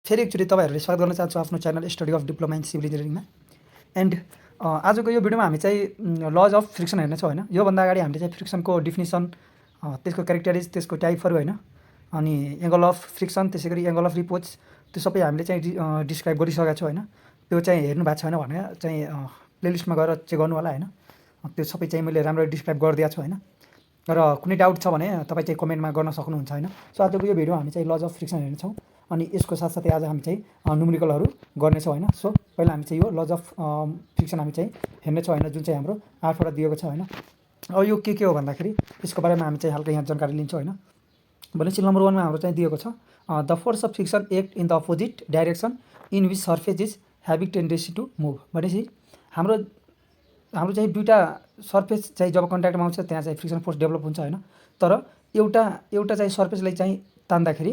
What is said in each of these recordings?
फेरि एकचोटि तपाईँहरूले स्वागत गर्न चाहन्छु आफ्नो channel study of diploma in civil इन्जिनियरिङमा। एन्ड आजको यो भिडियोमा हामी चाहिँ लज अफ फ्रिक्सन हेर्नेछौँ होइन। योभन्दा अगाडि हामीले चाहिँ फ्रिक्सनको डिफिनिसन, त्यसको क्यारेक्टरिज, त्यसको टाइपहरू होइन, अनि एङ्गल अफ फ्रिक्सन, त्यसै गरी एङ्गल अफ रिपोर्ट्स, त्यो सबै हामीले चाहिँ डिस्क्राइब गरिसकेका छौँ होइन। त्यो चाहिँ हेर्नु भएको छैन भने चाहिँ प्लेलिस्टमा गएर चेक गर्नु होला होइन। त्यो सबै चाहिँ मैले राम्ररी डिस्क्राइब गरिदिएको छु होइन। र कुनै डाउट छ भने तपाईँ चाहिँ कमेन्टमा गर्न सक्नुहुन्छ होइन। सो आजको यो भिडियो हामी चाहिँ लज अफ फ्रिक्सन हेर्नेछौँ, अनि यसको साथसाथै आज हामी चाहिँ न्युमेरिकलहरू गर्नेछौँ होइन। सो पहिला हामी चाहिँ यो लज अफ फ्रिक्सन हामी चाहिँ हेर्नेछौँ होइन, जुन चाहिँ हाम्रो 8वटा दिएको छ होइन। अब यो के हो भन्दाखेरि यसको बारेमा हामी चाहिँ हल्का यहाँ जानकारी लिन्छौँ होइन। भनेपछि नम्बर 1मा हाम्रो चाहिँ दिएको छ the force of friction act in the opposite direction in which surface is having tendency to move. भनेपछि हाम्रो चाहिँ दुईवटा सर्फेस चाहिँ जब कन्ट्याक्टमा आउँछ त्यहाँ चाहिँ फ्रिक्सन फोर्स डेभलप हुन्छ होइन। तर एउटा चाहिँ सर्फेसलाई चाहिँ तान्दाखेरि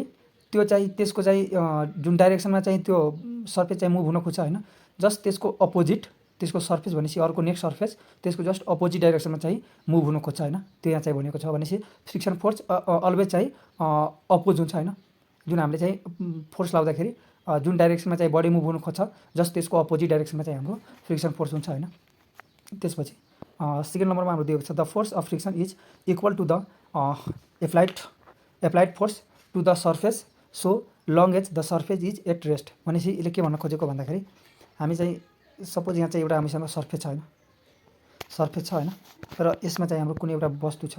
त्यो चाहिँ त्यसको चाहिँ जुन डाइरेक्सनमा चाहिँ त्यो सर्फेस चाहिँ मुभ हुन खोज्छ होइन, जस्ट त्यसको अपोजिट, त्यसको सर्फेस भनेपछि अर्को नेक्स्ट सर्फेस त्यसको जस्ट अपोजिट डाइरेक्सनमा चाहिँ मुभ हुन खोज्छ होइन। त्यो यहाँ चाहिँ भनेको छ। भनेपछि फ्रिक्सन फोर्स अलवेज चाहिँ अपोज हुन्छ होइन। जुन हामीले चाहिँ फोर्स लाउँदाखेरि जुन डाइरेक्सनमा चाहिँ बडी मुभ हुन खोज्छ जस्ट त्यसको अपोजिट डाइरेक्सनमा चाहिँ हाम्रो फ्रिक्सन फोर्स हुन्छ होइन। त्यसपछि सेकेन्ड नम्बरमा हाम्रो दिएको छ the force of friction is equal to the applied force to the surface so long as the surface is at rest. भनेपछि यसले के भन्न खोजेको भन्दाखेरि हामी चाहिँ सपोज यहाँ चाहिँ एउटा हामीसँग सर्फेस छ होइन, र यसमा चाहिँ हाम्रो कुनै एउटा वस्तु छ।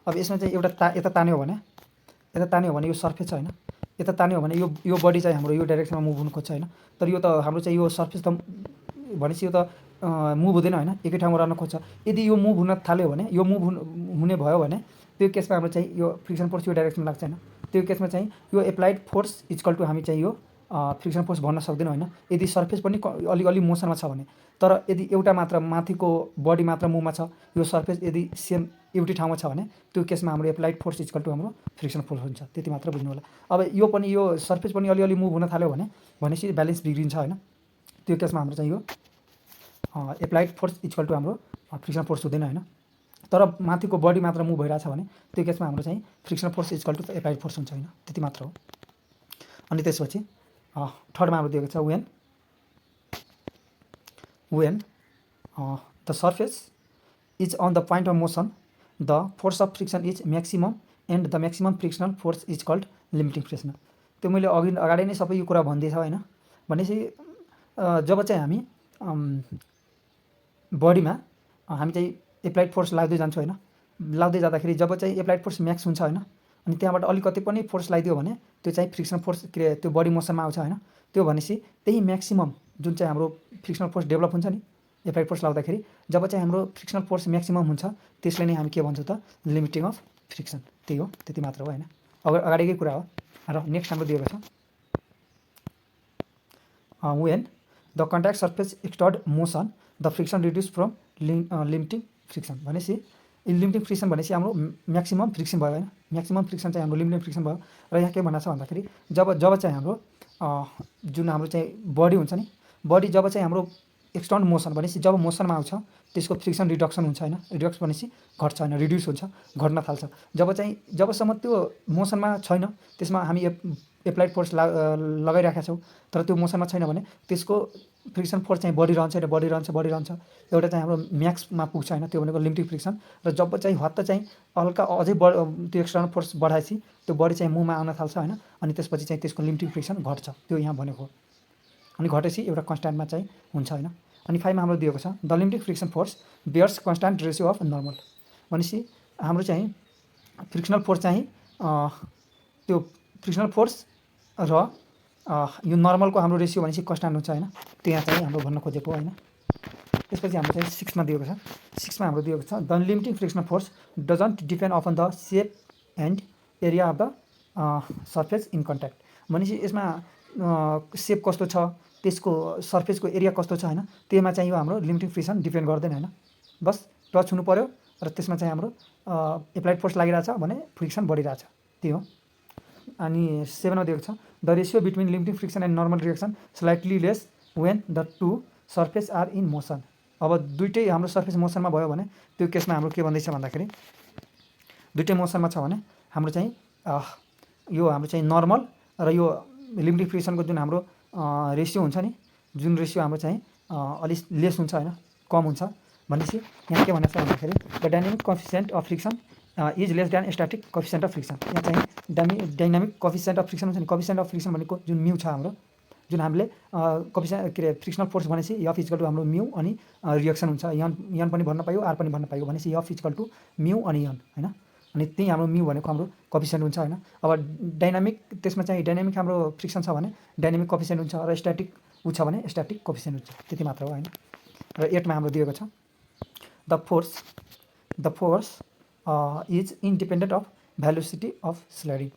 अब यसमा चाहिँ एउटा यता तान्यो भने यो सर्फेस छ होइन, यता तान्यो भने यो बडी चाहिँ हाम्रो यो डाइरेक्सनमा मुभ हुनु खोज्छ होइन। तर यो त हाम्रो चाहिँ यो सर्फेस त भनेपछि यो त मुभ हुँदैन होइन, एकै ठाउँमा रहन खोज्छ। यदि यो मुभ हुन थाल्यो भने, यो मुभ हुने भयो भने त्यो केसमा हाम्रो चाहिँ यो फ्रिक्सन फोर्स यो डाइरेक्सनमा लाग्छ होइन। त्यो केसमा चाहिँ यो एप्लाइड फोर्स इक्वल टु हामी चाहिँ यो फ्रिक्सन फोर्स भन्न सक्दैनौँ होइन, यदि सर्फेस पनि अलिअलि मोसनमा छ भने। तर यदि एउटा मात्र माथिको बडी मात्र मुभमा छ, यो सर्फेस यदि सेम एउटै ठाउँमा छ भने त्यो केसमा हाम्रो एप्लाइड फोर्स इक्वल टु हाम्रो फ्रिक्सन फोर्स हुन्छ। त्यति मात्र बुझ्नु होला। अब यो सर्फेस पनि अलिअलि मुभ हुन थाल्यो भनेपछि ब्यालेन्स बिग्रिन्छ होइन। त्यो केसमा हाम्रो चाहिँ यो एप्लाइड फोर्स इक्वल टु हाम्रो फ्रिक्सन फोर्स हुँदैन होइन। तर माथिको बडी मात्र मुभ भइरहेछ भने त्यो केसमा हाम्रो चाहिँ friction force equal to applied force हुन्छ होइन। त्यति मात्र हो। अनि त्यसपछि थर्डमा हाम्रो दिएको छ when the surface is on the point of motion the force of friction is maximum and the maximum frictional force is called limiting friction. त्यो मैले अगाडि नै सबै यो कुरा भनिदिएछ होइन। भनेपछि जब चाहिँ हामी बडीमा हामी चाहिँ एप्लाइड फोर्स लाग्दै जान्छौँ होइन, लाग्दै जाँदाखेरि जब चाहिँ एप्लाइड फोर्स म्याक्स हुन्छ होइन, अनि त्यहाँबाट अलिकति पनि फोर्स लगाइदियो भने त्यो चाहिँ फ्रिक्सन फोर्स त्यो बडी मोसनमा आउँछ होइन। त्यो भनेपछि त्यही म्याक्सिमम जुन चाहिँ हाम्रो फ्रिक्सनल फोर्स डेभलप हुन्छ नि एप्लाइड फोर्स लाग्दाखेरि, जब चाहिँ हाम्रो फ्रिक्सनल फोर्स म्याक्सिमम हुन्छ त्यसले नै हामी के भन्छौँ त लिमिटिङ अफ फ्रिक्सन। त्यही हो, त्यति मात्र हो होइन, अगाडिकै कुरा हो। र नेक्स्ट हाम्रो दिएको छ when the contact surface exerted motion the friction reduce from limiting friction. भनेपछि लिमिटिङ फ्रिक्सन भनेपछि हाम्रो म्याक्सिमम फ्रिक्सन भयो होइन, म्याक्सिमम फ्रिक्सन चाहिँ हाम्रो लिमिटिङ फ्रिक्सन भयो। र यहाँ के भन्न छ भन्दाखेरि जब चाहिँ हाम्रो जुन हाम्रो चाहिँ बडी हुन्छ नि, बडी जब चाहिँ हाम्रो एक्सटर्न मोसन भनेपछि जब मोसनमा आउँछ त्यसको फ्रिक्सन रिडक्सन हुन्छ होइन। रिडक्स भनेपछि घट्छ होइन, रिड्युस हुन्छ, घट्न थाल्छ। जबसम्म त्यो मोसनमा छैन त्यसमा हामी एप्लाइड फोर्स लगाइरहेका छौँ, तर त्यो मोसनमा छैन भने त्यसको फ्रिक्सन फोर्स चाहिँ बढिरहन्छ एउटा चाहिँ हाम्रो म्याक्समा पुग्छ होइन, त्यो भनेको लिमिटिङ फ्रिक्सन। र जब चाहिँ हत्त चाहिँ हल्का अझै त्यो एक्सटर्नल फोर्स बढाएपछि त्यो बडी चाहिँ मुभमा आउन थाल्छ होइन, अनि त्यसपछि चाहिँ त्यसको लिमिटिङ फ्रिक्सन घट्छ, त्यो यहाँ भनेको। अनि घटेपछि एउटा कन्स्ट्यान्टमा चाहिँ हुन्छ होइन। अनि 5मा हाम्रो दिएको छ the limiting friction force bears constant ratio of normal. भनेपछि हाम्रो चाहिँ फ्रिक्सनल फोर्स चाहिँ त्यो फ्रिक्सनल फोर्स र यो नर्मलको हाम्रो रेसियो भनेपछि कन्स्ट्यान्ट हुन्छ होइन। त्यो यहाँ चाहिँ हाम्रो भन्न खोजेको होइन। त्यसपछि हाम्रो चाहिँ 6मा दिएको छ 6मा हाम्रो दिएको छ the limiting frictional force doesn't depend upon the shape and area of the surface in contact. भनेपछि यसमा सेप कस्तो छ, त्यसको सर्फेसको एरिया कस्तो छ होइन, त्यसमा चाहिँ यो हाम्रो लिमिटिङ फ्रिक्सन डिपेन्ड गर्दैन होइन। बस टच हुनु पऱ्यो र त्यसमा चाहिँ हाम्रो एप्लाइड फोर्स लागिरहेछ भने फ्रिक्सन बढिरहेछ, त्यही हो। अनि 7मा दिएको छ the ratio between limiting friction and normal reaction slightly less when the two surface are in motion. अब दुइटै हाम्रो सर्फेस मोसनमा भयो भने त्यो केसमा हाम्रो के भन्दैछ भन्दाखेरि दुइटै मोसनमा छ भने हाम्रो चाहिँ यो हाम्रो चाहिँ नर्मल र यो लिमिटिङ फ्रिक्सनको जुन हाम्रो रेसियो हुन्छ नि, जुन रेसियो हाम्रो चाहिँ अलिक लेस हुन्छ होइन, कम हुन्छ भनेपछि यहाँ के भनेको छ भन्दाखेरि the dynamic coefficient of friction is less than static coefficient of friction. यहाँ चाहिँ डाइनामिक कोएफिसिएन्ट अफ फ्रिक्सन हुन्छ नि, कोएफिसिएन्ट अफ फ्रिक्सन भनेको जुन म्यू छ हाम्रो, जुन हामीले कोएफिसिएन्ट के अरे फ्रिक्सनल फोर्स भनेपछि एफ इक्वल टु हाम्रो म्यू अनि रिएक्सन हुन्छ, यन पनि भन्न पायो, आर पनि भन्न पायो भनेपछि एफ इक्वल टु म्यू अनि यन होइन। अनि त्यही हाम्रो म्यू भनेको हाम्रो कोएफिसिएन्ट हुन्छ होइन। अब डाइनामिक त्यसमा चाहिँ डाइनामिक हाम्रो फ्रिक्सन छ भने डाइनामिक कोएफिसिएन्ट हुन्छ र स्ट्याटिक ऊ छ भने स्ट्याटिक कोएफिसिएन्ट हुन्छ, त्यति मात्र हो होइन। र 8 मा हाम्रो दिएको छ the force is independent of velocity of sliding.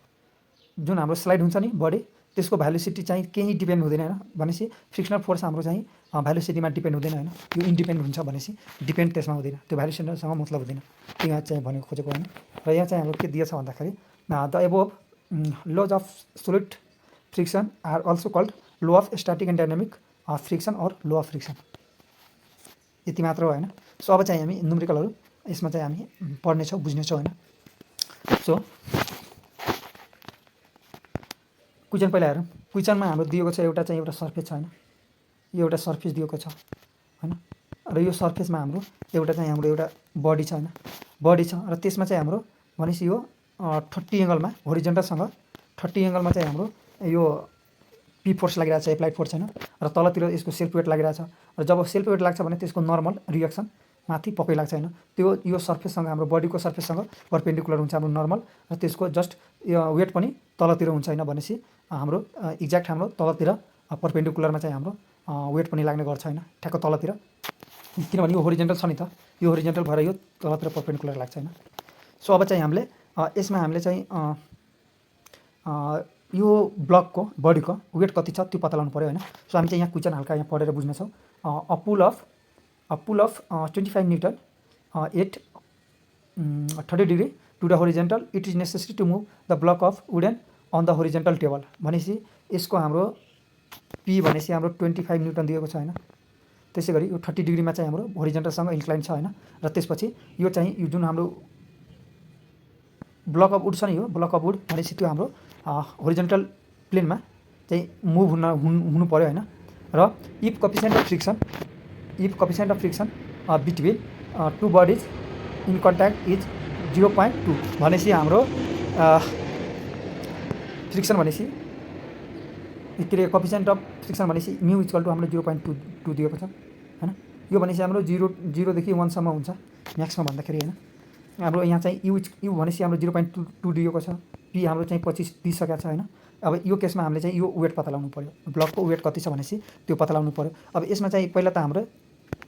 जुन हाम्रो स्लाइड हुन्छ नि बडी, त्यसको भेलोसिटी चाहिँ केही डिपेन्ड हुँदैन होइन भनेपछि फ्रिक्सनल फोर्स हाम्रो चाहिँ भेलोसिटीमा डिपेन्ड हुँदैन होइन, यो इन्डिपेन्डेन्ट हुन्छ भनेपछि डिपेन्ड त्यसमा हुँदैन, त्यो भेलोसिटीसँग मतलब हुँदैन, त्यो यहाँ चाहिँ भनेको खोजेको होइन। र यहाँ चाहिँ हाम्रो के दिएछ भन्दाखेरि the above laws of solid friction are also called law of static and dynamic friction or law of friction, यति मात्र हो होइन। सो अब चाहिँ हामी न्युमेरिकलहरू यसमा चाहिँ हामी पढ्नेछौँ, बुझ्नेछौँ होइन। सो क्वेसन पहिला हेरौँ। क्वेसनमा हाम्रो दिएको छ एउटा सर्फेस छ होइन, यो एउटा सर्फेस दिएको छ होइन, र यो सर्फेसमा हाम्रो एउटा बडी छ होइन, बडी छ र त्यसमा चाहिँ हाम्रो भनेपछि यो 30 एङ्गलमा होरिजेन्टलसँग 30 एङ्गलमा चाहिँ हाम्रो यो पी फोर्स लागिरहेको छ, एप्लाइड फोर्स होइन, र तलतिर यसको सेल्फ वेट लागिरहेको छ, र जब सेल्फ वेट लाग्छ भने त्यसको नर्मल रिएक्सन माथि पक्कै लाग्छ होइन। त्यो यो सर्फेससँग हाम्रो बडीको सर्फेससँग परपेन्डिकुलर हुन्छ हाम्रो नर्मल, र त्यसको जस्ट वेट पनि तलतिर हुन्छ होइन भनेपछि हाम्रो एक्ज्याक्ट हाम्रो तलतिर परपेन्डिकुलरमा चाहिँ हाम्रो वेट पनि लाग्ने गर्छ होइन, ठ्याक्क तलतिर, किनभने यो होरिजेन्टल छ नि त, यो होरिजेन्टल भएर यो तलतिर परपेन्डिकुलर लाग्छ होइन। सो अब चाहिँ हामीले यसमा हामीले चाहिँ यो ब्लकको बडीको वेट कति छ त्यो पत्ता लगाउनु पऱ्यो होइन। सो हामी चाहिँ यहाँ क्वेसन हल्का यहाँ पढेर बुझ्नेछौँ। A pull of 25 newton at 30 degree to the horizontal it is necessary to move the block of wooden on the horizontal table भनेपछि यसको हाम्रो पी भनेपछि हाम्रो 25 न्युटन दिएको छ होइन। त्यसै गरी यो 30 डिग्रीमा चाहिँ हाम्रो होरिजेन्टलसँग इन्क्लाइन छ होइन, र त्यसपछि यो चाहिँ यो जुन हाम्रो ब्लक अफ वुड छ नि, यो ब्लक अफ वुड भनेपछि त्यो हाम्रो होरिजेन्टल प्लेनमा चाहिँ मुभ हुनु पऱ्यो होइन। र if coefficient of friction between two bodies in contact is 0.2 भनेपछि हाम्रो फ्रिक्सन भनेपछि के अरे कोएफिसिएन्ट अफ फ्रिक्सन भनेपछि म्यू इक्वल टु हाम्रो 0.2 दिएको छ होइन। यो भनेपछि हाम्रो 0 देखि 1 सम्म हुन्छ म्याक्समा भन्दाखेरि होइन। हाम्रो यहाँ चाहिँ यु भनेपछि हाम्रो 0.2 दिएको छ, पी हाम्रो चाहिँ 25 दिइसकेको छ होइन। अब यो केसमा हामीले चाहिँ यो वेट पत्ता लगाउनु पऱ्यो, ब्लकको वेट कति छ भनेपछि त्यो पत्ता लगाउनु पऱ्यो। अब यसमा चाहिँ पहिला त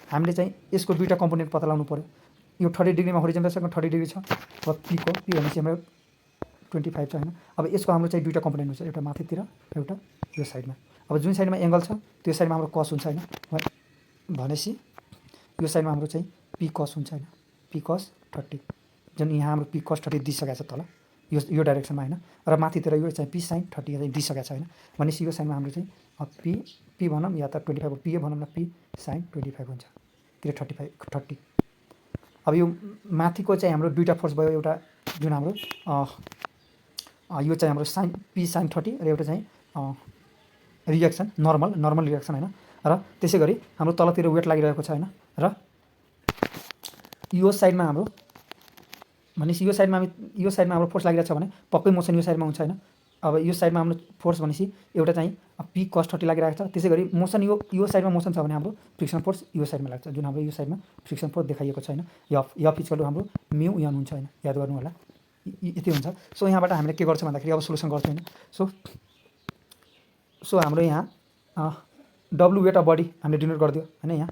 हामीले चाहिँ यसको दुईवटा कम्पोनेन्ट पत्ता लगाउनु पऱ्यो। यो 30 डिग्रीमा होरिजेन्टलसँग 30 डिग्री छ, अब पी भनेपछि हाम्रो 25 छ होइन। अब यसको हाम्रो चाहिँ दुईवटा कम्पोनेन्ट हुन्छ, एउटा माथितिर एउटा यो साइडमा। अब जुन साइडमा एङ्गल छ त्यो साइडमा हाम्रो कस हुन्छ होइन, भनेपछि यो साइडमा हाम्रो चाहिँ पी कस हुन्छ होइन, पी कस 30, जुन यहाँ हाम्रो पी कस 30 दिइसकेको छ तल यो डाइरेक्सनमा होइन, र माथितिर यो चाहिँ पी साइन 30 दिइसकेको छ होइन। भनेपछि यो साइडमा हाम्रो चाहिँ पी भनौँ या त 25 पी भनौँ न, पी साइन 25 हुन्छ, के अरे 30। अब यो माथिको चाहिँ हाम्रो दुईवटा फोर्स भयो, एउटा जुन हाम्रो यो चाहिँ हाम्रो साइन पी साइन 30 र एउटा चाहिँ रिएक्सन नर्मल रिएक्सन होइन। र त्यसै गरी हाम्रो तलतिर वेट लागिरहेको छ होइन, र यो साइडमा हाम्रो भनेपछि यो साइडमा हाम्रो फोर्स लागिरहेको छ भने पक्कै मोसन यो साइडमा हुन्छ होइन। अब यो साइडमा हाम्रो फोर्स भनेपछि एउटा चाहिँ पी कस 30 लागिरहेको छ, त्यसै गरी मोसन यो साइडमा मोसन छ भने हाम्रो फ्रिक्सन फोर्स यो साइडमा लाग्छ, जुन हाम्रो यो साइडमा फ्रिक्सन फोर्स देखाइएको छ होइन। एफ इक्वल टु हाम्रो म्यू यन हुन्छ होइन, याद गर्नु होला, यति हुन्छ। सो यहाँबाट हामीले के गर्छौँ भन्दाखेरि अब सोल्युसन गर्छौँ होइन। सो हाम्रो यहाँ डब्लु वेट अफ बडी हामीले डिनोट गरिदियो होइन यहाँ।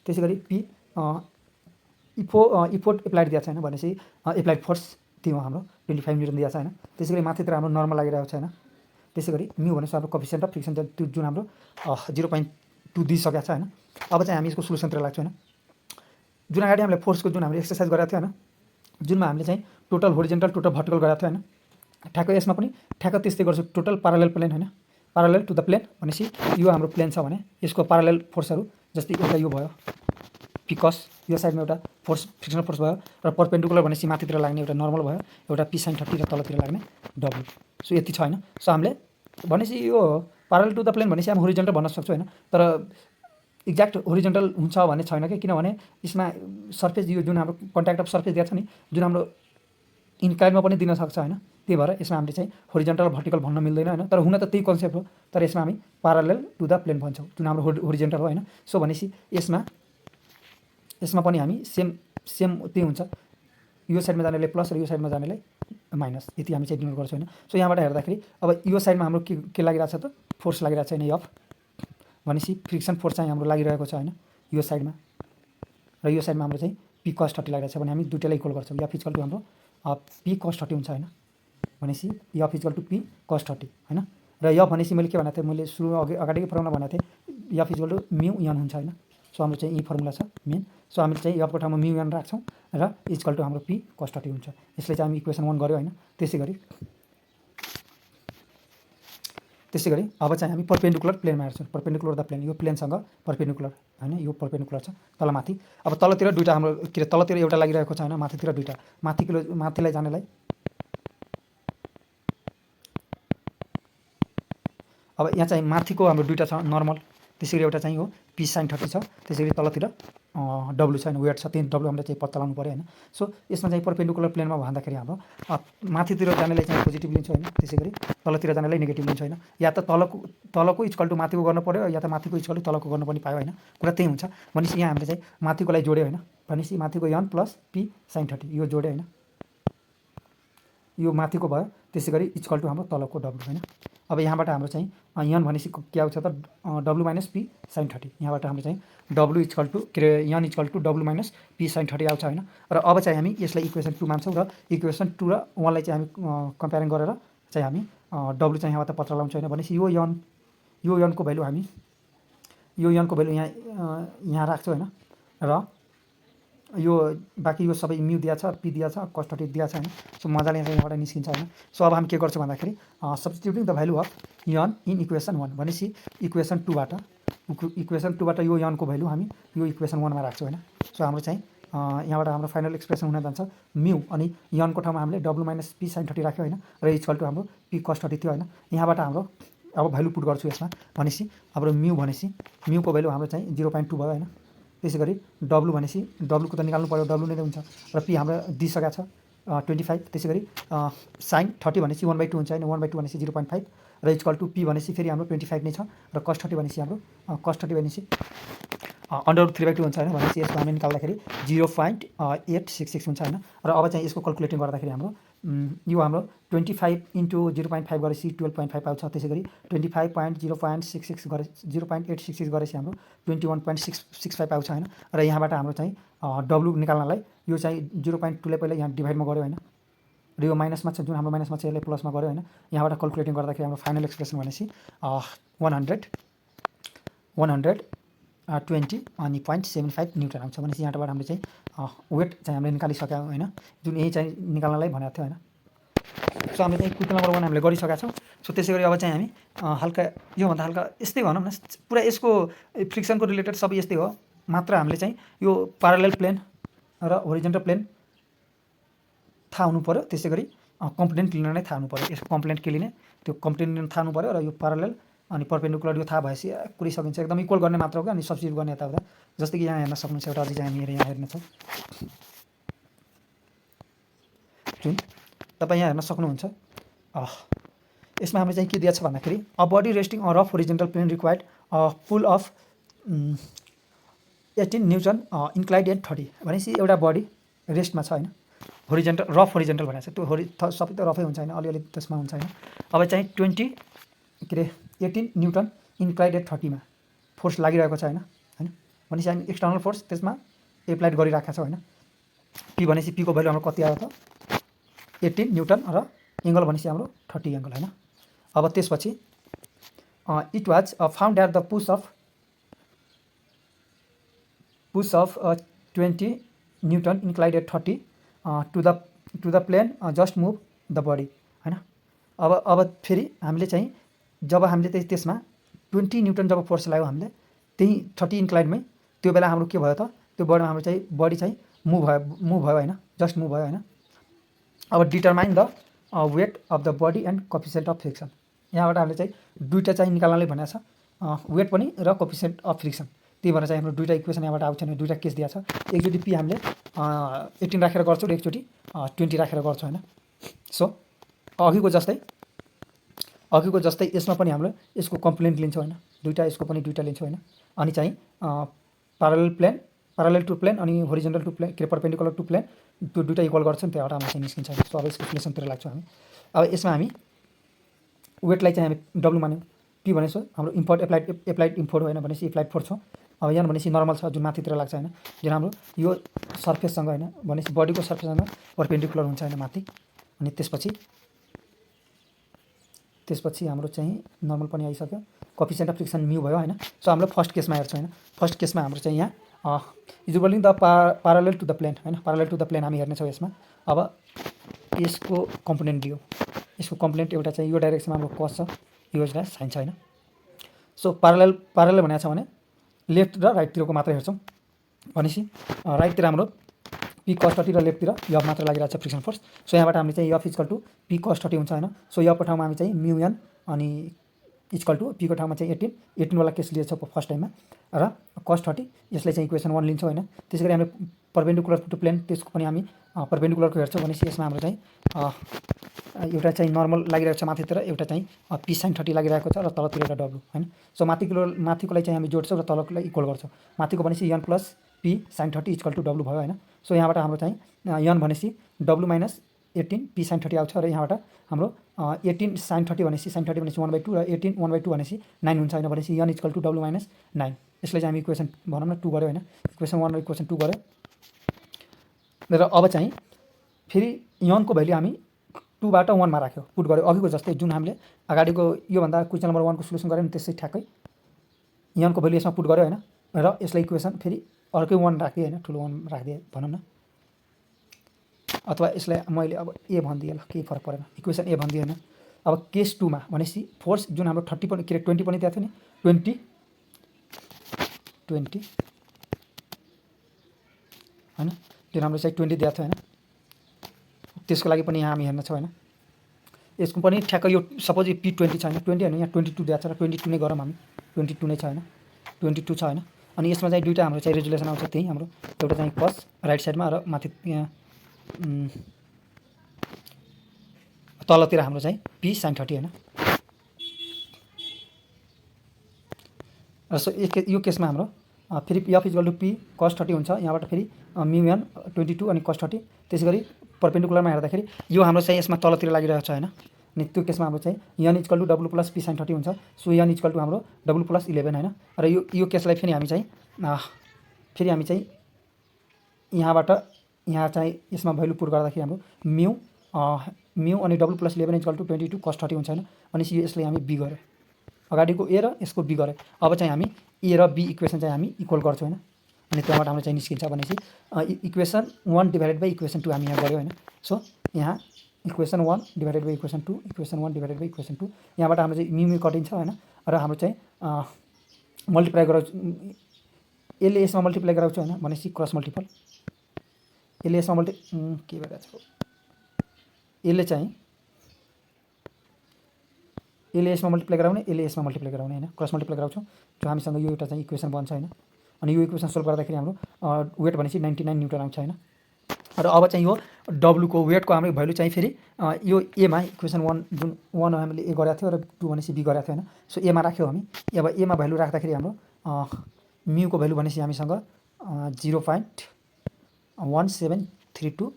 त्यसै गरी पी इफोर्ट एप्लाइड दिएको छ होइन भनेपछि एप्लाइड फोर्स त्यो हाम्रो 25 न्युटन दिएको छ होइन। त्यसै गरी माथितिर हाम्रो नर्मल लागिरहेको छ होइन। त्यसै गरी म्यू भनेपछि हाम्रो कोएफिसिएन्ट अफ फ्रिक्सन त्यो जुन हाम्रो 0.2 दिइसकेको छ होइन। अब चाहिँ हामी यसको सोल्युसनतिर लाग्छौँ होइन। जुन अगाडि हामीले फोर्सको जुन हामीले एक्सर्साइज गरेको थियो होइन, जुनमा हामीले चाहिँ टोटल होरिजेन्टल टोटल भर्टिकल गरेको थियो होइन, ठ्याक्क यसमा पनि ठ्याक्क त्यस्तै गर्छु, टोटल प्यारालेल प्लेन होइन, प्यारालेल टु द प्लेन भनेपछि यो हाम्रो प्लेन छ भने यसको प्यारालेल फोर्सहरू जस्तै एउटा यो भयो पिकस, यो साइडमा एउटा फोर्स फ्रिक्सनल फोर्स भयो, र परपेन्डिकुलर भनेपछि माथितिर लाग्ने एउटा नर्मल भयो, एउटा पी साइन 30 र तलतिर लाग्ने डब्लु। सो यति छ होइन। सो हामीले भनेपछि यो प्यारलल टु द प्लेन भनेपछि हामी होरिजेन्टल भन्न सक्छौँ होइन, तर एक्ज्याक्ट होरिजेन्टल हुन्छ भन्ने छैन कि, किनभने यसमा सर्फेस यो जुन हाम्रो कन्ट्याक्ट अफ सर्फेस दिएको छ नि, जुन हाम्रो इन्क्लाइनमा पनि दिन सक्छ होइन, त्यही भएर यसमा हामीले चाहिँ होरिजेन्टल भर्टिकल भन्न मिल्दैन होइन, तर हुन त त्यही कन्सेप्ट हो, तर यसमा हामी प्यारलल टु द प्लेन भन्छौँ जुन हाम्रो होरिजेन्टल हो होइन। सो भनेपछि यसमा पनि हामी सेम त्यही हुन्छ, यो साइडमा जानेलाई प्लस र यो साइडमा जानेलाई माइनस, यति हामी चाहिँ इग्नोर गर्छौँ होइन। सो यहाँबाट हेर्दाखेरि अब यो साइडमा हाम्रो के लागिरहेको छ त, फोर्स लागिरहेको छ होइन, एफ भनेपछि फ्रिक्सन फोर्स चाहिँ हाम्रो लागिरहेको छ होइन यो साइडमा, र यो साइडमा हाम्रो चाहिँ पी कस 30 लागिरहेको छ भने हामी दुईटैलाई इक्वल गर्छौँ। एफ इक्वल टु हाम्रो पी कस 30 हुन्छ होइन, भनेपछि एफ इक्वल टु पी कस 30 होइन। र एफ भनेपछि मैले के भनेको थिएँ, मैले सुरुमा अगाडिकै फर्मुला भनेको थिएँ, F equal to mu N हुन्छ होइन। सो हाम्रो चाहिँ यही फर्मुला छ मेन। सो हामीले चाहिँ एफको ठाउँमा म्यू एन राख्छौँ र इक्वल टु हाम्रो पी कस 30 हुन्छ। यसले चाहिँ हामी इक्वेसन 1 गऱ्यो होइन। त्यसै गरी अब चाहिँ हामी परपेन्डिकुलर प्लेनमा हेर्छौँ, परपेन्डिकुलर द प्लेन, यो प्लेनसँग परपेन्डिकुलर होइन, यो परपेन्डिकुलर छ तल माथि। अब तलतिर दुईवटा हाम्रो के अरे तलतिर एउटा लागिरहेको छ होइन, माथितिर दुईवटा, माथिलाई जानेलाई अब यहाँ चाहिँ माथिको हाम्रो दुईवटा छ नर्मल, त्यसै गरी एउटा चाहिँ हो पी साइन 30 छ, त्यसै गरी तलतिर डब्लु छैन, वेट छ, त्यही डब्लु हामीले चाहिँ पत्ता लगाउनु पऱ्यो होइन। सो यसमा चाहिँ परपेन्डिकुलर प्लेनमा भन्दाखेरि हाम्रो माथितिर जानेलाई चाहिँ पोजिटिभ लिन्छ होइन, त्यसै गरी तलतिर जानेलाई नेगेटिभ लिन्छ होइन। या त तलको इक्वल टु माथिको गर्नु पऱ्यो, या त माथिको इक्वल टु तलको गर्नु पनि पायो होइन, कुरा त्यही हुन्छ। भनेपछि यहाँ हामीले चाहिँ माथिकोलाई जोड्यो होइन, भनेपछि माथिको एन प्लस पी साइन 30 यो जोड्यो होइन, यो माथिको भयो, त्यसै गरी इक्वल टु हाम्रो तलको डब्लु होइन। अब यहाँबाट हाम्रो चाहिँ एन भनेपछि के आउँछ त डब्लु माइनस पी साइन 30, यहाँबाट हाम्रो चाहिँ डब्लु इक्वल टु के अरे N equal to W minus P sine 30 आउँछ होइन। र अब चाहिँ हामी यसलाई इक्वेसन 2 मान्छौँ र इक्वेसन 2 र 1 लाई चाहिँ हामी कम्पेरिङ गरेर चाहिँ हामी डब्लु चाहिँ यहाँबाट पत्ता लगाउँछौँ होइन। भनेपछि यो एनको भ्यालु हामी यहाँ राख्छौँ होइन, र यो बाँकी यो सबै म्यू दिएको छ, पी दिएको छ, कस 30 दिएको छ होइन। सो मजाले यहाँबाट निस्किन्छ होइन। सो अब हामी के गर्छौँ भन्दाखेरि substituting the value of n in equation 1 भनेपछि इक्वेसन 2बाट यो एनको भ्यालु हामी यो इक्वेसन 1 मा राख्छौँ होइन। सो हाम्रो चाहिँ यहाँबाट हाम्रो फाइनल एक्सप्रेसन हुन जान्छ म्यू, अनि एनको ठाउँमा हामीले डब्लु माइनस पी साइन 30 राख्यो होइन, र इक्वल टु हाम्रो पी कस 30 थियो होइन। यहाँबाट हाम्रो अब भ्यालु पुट गर्छु यसमा, भनेपछि हाम्रो म्यूको भ्यालु हाम्रो चाहिँ 0.2 भयो होइन। त्यसै गरी डब्लु भनेपछि डब्लुको त निकाल्नु पऱ्यो, डब्लु नै हुन्छ, र पी हाम्रो दिइसकेको छ 25, त्यसै गरी साइन 30 भनेपछि 1/2 हुन्छ होइन, 1/2 भनेपछि 0.5, र इक्वल टु पी भनेपछि फेरि हाम्रो 25 नै छ, र कस 30 भनेपछि हाम्रो कस 30 भनेपछि अन्डर 3/2 हुन्छ होइन। भनेपछि यसको हामी निकाल्दाखेरि 0.866 हुन्छ होइन। र अब चाहिँ यसको क्यालकुलेटिङ गर्दाखेरि हाम्रो यो हाम्रो 25 इन्टु 0.5 गरेपछि 12.5 आउँछ, त्यसै गरी 25.0.66 गरे 0.866 गरेपछि हाम्रो 21.665 आउँछ होइन। र यहाँबाट हाम्रो चाहिँ डब्लु निकाल्नलाई यो चाहिँ 0.2 लाई पहिला यहाँ डिभाइडमा गऱ्यो होइन, र यो माइनसमा छ, जुन हाम्रो माइनसमा छ यसलाई प्लसमा गऱ्यो होइन। यहाँबाट क्यालकुलेटिङ गर्दाखेरि हाम्रो फाइनल एक्सप्रेसन भनेपछि 120 अनि 0.75 न्युटन आउँछ। भनेपछि यहाँबाट हामीले चाहिँ वेट चाहिँ हामीले निकालिसक्यौँ होइन, जुन यही चाहिँ निकाल्नलाई भनेको थियो होइन। सो हामीले चाहिँ क्वेसन नम्बर 1 हामीले गरिसकेका छौँ। सो त्यसै गरी अब चाहिँ हामी हल्का योभन्दा हल्का यस्तै भनौँ न, पुरा यसको फ्रिक्सनको रिलेटेड सबै यस्तै हो, मात्र हामीले चाहिँ यो प्यारलल प्लेन र होरिजेन्टल प्लेन थाहा हुनु पऱ्यो, त्यसै गरी कम्पोनेन्ट लिन नै थाहा हुनु पऱ्यो। यसको कम्पोनेन्ट के लिने त्यो कम्पोनेन्ट लिन थाहा हुनु पऱ्यो, र यो प्यारलल अनि परपेन्डिकुलर यो थाहा भएपछि कुरै सकिन्छ, एकदम इक्वल गर्ने मात्र हो क्या। अनि सब्स्टिट्युट गर्ने यताउता, जस्तै कि यहाँ हेर्न सक्नुहुन्छ, एउटा अझै चाहिँ हामी यहाँ हेर्नेछौँ, जुन तपाईँ यहाँ हेर्न सक्नुहुन्छ। यसमा हामीले चाहिँ के दिएको छ भन्दाखेरि a body resting on rough horizontal plane required pull of 18 newton inclined at 30, भनेपछि एउटा बडी रेस्टमा छ होइन, रफ होरिजेन्टल भनेको छ, त्यो सबै त रफै हुन्छ होइन, अलिअलि त्यसमा हुन्छ होइन। अब चाहिँ 18 न्युटन इन्क्लाइड एट 30 मा फोर्स लागिरहेको छ होइन, भनेपछि हामी एक्सटर्नल फोर्स त्यसमा एप्लाइड गरिराखेको छ होइन। पी भनेपछि पीको भ्यालु हाम्रो कति आयो त 18 न्युटन, र एङ्गल भनेपछि हाम्रो 30 एङ्गल होइन। अब त्यसपछि it was found at the push of 20 newton inclined at 30 to the plane just move the body होइन। अब फेरि हामीले चाहिँ जब हामीले त्यसमा 20 न्युटन जब फोर्स लगायो हामीले त्यही 30 इन्क्लाइडमै, त्यो बेला हाम्रो के भयो त, त्यो बडीमा हाम्रो चाहिँ बडी चाहिँ मुभ भयो होइन, जस्ट मुभ भयो होइन। अब determine the weight of the body and coefficient of friction, यहाँबाट हामीले चाहिँ दुईवटा चाहिँ निकाल्नलाई भनेको छ, वेट पनि र कोफिसिएन्ट अफ फ्रिक्सन। त्यही भएर चाहिँ हाम्रो दुईवटा इक्वेसन यहाँबाट आउँछ भने दुईवटा केस दिएको छ। एकचोटि पी हामीले 18 राखेर गर्छौँ र एकचोटि 20 राखेर गर्छौँ होइन। सो अघिको जस्तै यसमा पनि हामीले यसको कम्प्लेन्ट लिन्छौँ होइन, दुईवटा यसको पनि दुईवटा लिन्छौँ होइन। अनि चाहिँ प्यारलल टु प्लेन अनि होरिजेन्टल टु प्लेन के परपेन्डिकुलर टु प्लेन त्यो दुईवटा इक्वल गर्छौँ, त्यहाँबाट हाम्रो चाहिँ निस्किन्छ। सो अब यसको एक्सप्लेसनतिर लाग्छौँ हामी। अब यसमा हामी वेटलाई चाहिँ हामी डब्लु मान्यौँ, पी भनेको हाम्रो इम्पोर्ट एप्लाइड इम्पोर्ट होइन भनेपछि एप्लाइड फोर्स हो। अब यहाँ भनेपछि नर्मल छ जुन माथितिर लाग्छ होइन, जुन हाम्रो यो सर्फेससँग होइन भनेपछि बडीको सर्फेससँग परपेन्डिकुलर हुन्छ होइन माथि। अनि त्यसपछि हाम्रो चाहिँ नर्मल पनि आइसक्यो, कोफिसिएन्ट अफ फ्रिक्सन म्यू भयो होइन। सो हाम्रो फर्स्ट केसमा हेर्छौँ होइन। फर्स्ट केसमा हाम्रो चाहिँ यहाँ equalling the parallel to the plane होइन, प्यारलल टु द प्लेन हामी हेर्नेछौँ यसमा। अब यसको कम्पोनेन्ट दियो, यसको कम्पोनेन्ट एउटा चाहिँ यो डाइरेक्सनमा हाम्रो कस छ, यो एउटा साइन छ होइन। सो प्यारलल भनेको छ भने लेफ्ट र राइटतिरको मात्र हेर्छौँ भनेपछि राइटतिर हाम्रो पी कस 30 र लेफ्टतिर यफ मात्र लागिरहेको छ फ्रिक्सन फोर्स। सो यहाँबाट हामीले चाहिँ यफ इक्वल टु पी कस 30 हुन्छ होइन। सो यफको ठाउँमा हामी चाहिँ म्यू एन अनि इक्वल टु पीको ठाउँमा चाहिँ 18 वाला केस लिएछ फर्स्ट टाइममा र कस 30 यसलाई चाहिँ इक्वेसन 1 लिन्छौँ होइन। त्यसै गरी हामीले परपेन्डिकुलर टु प्लेन त्यसको पनि हामी परपेन्डिकुलरको हेर्छौँ भनेपछि यसमा हाम्रो चाहिँ एउटा चाहिँ नर्मल लागिरहेको छ माथितिर, एउटा चाहिँ पी साइन 30 लागिरहेको छ र तलतिर एउटा डब्लु होइन। सो माथिकोलाई चाहिँ हामी जोड्छौँ र तलकोलाई इक्वल गर्छौँ। माथिको भनेपछि N plus P sine 30 equal to W भयो होइन। सो यहाँबाट हाम्रो चाहिँ एन भनेपछि डब्लु माइनस 18 पी साइन 30 आउँछ र यहाँबाट हाम्रो 18 साइन 30 भनेपछि 1/2 र 18 1/2 भनेपछि 9 हुन्छ होइन। भनेपछि N equal to W minus 9। यसलाई चाहिँ हामी इक्वेसन भनौँ न 2 गऱ्यो होइन, इक्वेसन 1 र इक्वेसन 2 गऱ्यो। र अब चाहिँ फेरि एनको भ्याल्यु हामी 2 बाट 1 मा राख्यो, पुट गऱ्यो अघिको जस्तै जुन हामीले अगाडिको योभन्दा क्वेसन नम्बर 1 को सोल्युसन गऱ्यो नि त्यसै ठ्याक्कै एनको भ्याल्यु यसमा पुट गऱ्यो होइन। र यसलाई इक्वेसन फेरि अर्कै 1 राखिदिएँ होइन, ठुलो 1 राखिदिएँ भनौँ न, अथवा यसलाई मैले अब ए भनिदिएँ ल, केही फरक परेन, इक्वेसन ए भनिदिएँ होइन। अब केस 2 मा भनेपछि फोर्स जुन हाम्रो 30 पनि 20 पनि दिएको थियो नि, 20 होइन, जुन हाम्रो चाहिँ 20 दिएको थियो होइन, त्यसको लागि पनि यहाँ हामी हेर्नेछौँ होइन। यसको पनि ठ्याक्कै यो सपोज यो पी 20 छ होइन, 20 होइन यहाँ 22 दिएको छ र 22 नै गरौँ हामी, 22 नै छ होइन, 22 छ होइन। अनि यसमा चाहिँ दुईवटा हाम्रो चाहिँ रेजुलेसन आउँछ, त्यही हाम्रो एउटा चाहिँ कस राइट साइडमा र माथि यहाँ तलतिर हाम्रो चाहिँ पी साइन 30 होइन। र सो यो केसमा हाम्रो फेरि एफ इक्वल टु पी कस 30 हुन्छ, यहाँबाट फेरि म्यू एन 22 अनि कस 30। त्यसै गरी परपेन्डिकुलरमा हेर्दाखेरि यो हाम्रो चाहिँ यसमा तलतिर लागिरहेको छ होइन। अनि त्यो केसमा हाम्रो चाहिँ N equal to W plus P sine 30 हुन्छ। सो एन इक्वल टु हाम्रो डब्लु प्लस 11 होइन। र यो केसलाई फेरि हामी चाहिँ यहाँबाट यहाँ चाहिँ यसमा भ्यालु पुट गर्दाखेरि हाम्रो म्यू अनि डब्लु प्लस 11 इक्वल टु 22 कस 30 हुन्छ होइन। भनेपछि यसलाई हामी बी गऱ्यो, अगाडिको ए र यसको बी गऱ्यो। अब चाहिँ हामी ए र बी इक्वेसन चाहिँ हामी इक्वल गर्छौँ होइन। अनि त्यहाँबाट हाम्रो चाहिँ निस्किन्छ भनेपछि इक्वेसन 1 डिभाइडेड बाई इक्वेसन 2 हामी यहाँ गऱ्यो होइन। सो यहाँ equation 1 divided by equation 2, equation 1 divided by equation 2, यहाँबाट हाम्रो चाहिँ म्यू कटिन्छ होइन। र हाम्रो चाहिँ मल्टिप्लाई गराउँछ, यसले यसमा मल्टिप्लाई गराउँछ होइन भनेपछि क्रस मल्टिपल, यसले यसमा के भइरहेको छ, यसले यसमा मल्टिप्लाई गराउने, यसले यसमा मल्टिप्लाई गराउने होइन, क्रस मल्टिप्लाई गराउँछौँ जो हामीसँग यो एउटा चाहिँ इक्वेसन बन्छ होइन। अनि यो इक्वेसन सोल्भ गर्दाखेरि हाम्रो वेट भनेपछि 99 न्युटन आउँछ होइन। र अब चाहिँ यो डब्लुको वेटको हाम्रो भ्यालु चाहिँ फेरि यो एमा इक्वेसन 1 जुन 1 हामीले ए गरेको थियो र 2 भनेपछि बी गरेको थियो होइन। सो एमा राख्यौँ हामी। अब एमा भ्यालु राख्दाखेरि हाम्रो म्यूको भ्यालु भनेपछि हामीसँग 0.1732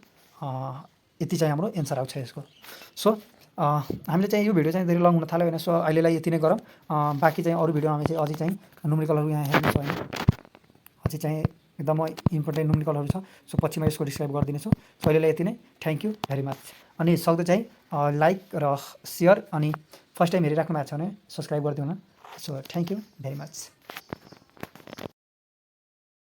यति चाहिँ हाम्रो एन्सर आउँछ यसको। सो हामीले चाहिँ यो भिडियो चाहिँ धेरै लङ हुन थाल्यो होइन। सो अहिलेलाई यति नै गरौँ। बाँकी चाहिँ अरू भिडियोमा हामी चाहिँ अझै चाहिँ न्युमेरिकलहरू यहाँ हेर्नेछौँ होइन, अझै चाहिँ एकदमै इम्पोर्टेन्ट न्युमेरिकलहरू छ। सो पछि म यसको डिस्क्राइब गरिदिनेछु। सो अहिलेलाई यति नै, थ्याङ्क यू भेरी मच। अनि सक्दो चाहिँ लाइक र सेयर अनि फर्स्ट टाइम हेरिराख्नु भएको छ भने सब्सक्राइब गरिदिनु न। So thank you very much.